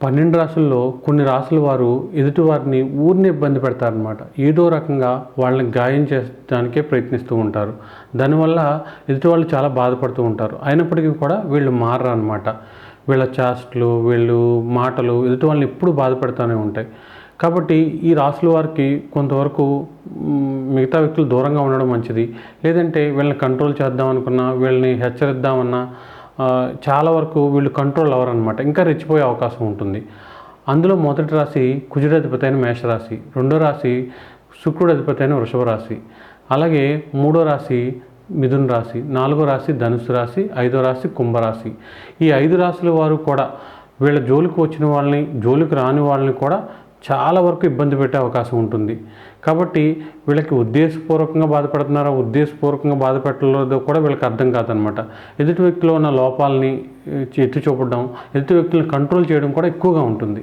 12 రాసుల్లో కొన్ని రాసుల వారు ఎదుటివారిని ఊరిని ఇబ్బంది పెడతారనమాట. ఏదో రకంగా వాళ్ళని గాయం చేయడానికే ప్రయత్నిస్తూ ఉంటారు. దానివల్ల ఎదుటి వాళ్ళు చాలా బాధపడుతూ ఉంటారు. అయినప్పటికీ కూడా వీళ్ళు మారరనమాట. వీళ్ళ చేష్టలు, వీళ్ళు మాటలు ఎదుటి వాళ్ళని ఎప్పుడూ బాధపెడతానే ఉంటాయి. కాబట్టి ఈ రాసుల వారికి కొంతవరకు మిగతా వ్యక్తులు దూరంగా ఉండడం మంచిది. లేదంటే వీళ్ళని కంట్రోల్ చేద్దాం అనుకున్నా, వీళ్ళని హెచ్చరిద్దామన్నా చాలా వరకు వీళ్ళు కంట్రోల్ అవ్వరనమాట. ఇంకా రెచ్చిపోయే అవకాశం ఉంటుంది. అందులో మొదటి రాశి కుజుడధిపతి అయిన మేషరాశి, రెండో రాశి శుక్రుడధిపతి అయిన వృషభ రాశి, అలాగే మూడో రాశి మిథున రాశి, నాలుగో రాశి ధనుసు రాశి, ఐదో రాశి కుంభరాశి. ఈ 5 రాశుల వారు కూడా వీళ్ళ జోలికి వచ్చిన వాళ్ళని, జోలికి రాని వాళ్ళని కూడా చాలా వరకు ఇబ్బంది పెట్టే అవకాశం ఉంటుంది. కాబట్టి వీళ్ళకి ఉద్దేశపూర్వకంగా బాధపడుతున్నారా, ఉద్దేశపూర్వకంగా బాధపెట్టలేదో కూడా వీళ్ళకి అర్థం కాదనమాట. ఎదుటి వ్యక్తిలో ఉన్న లోపాలని ఎత్తి చూపడం, ఎదుటి వ్యక్తులను కంట్రోల్ చేయడం కూడా ఎక్కువగా ఉంటుంది.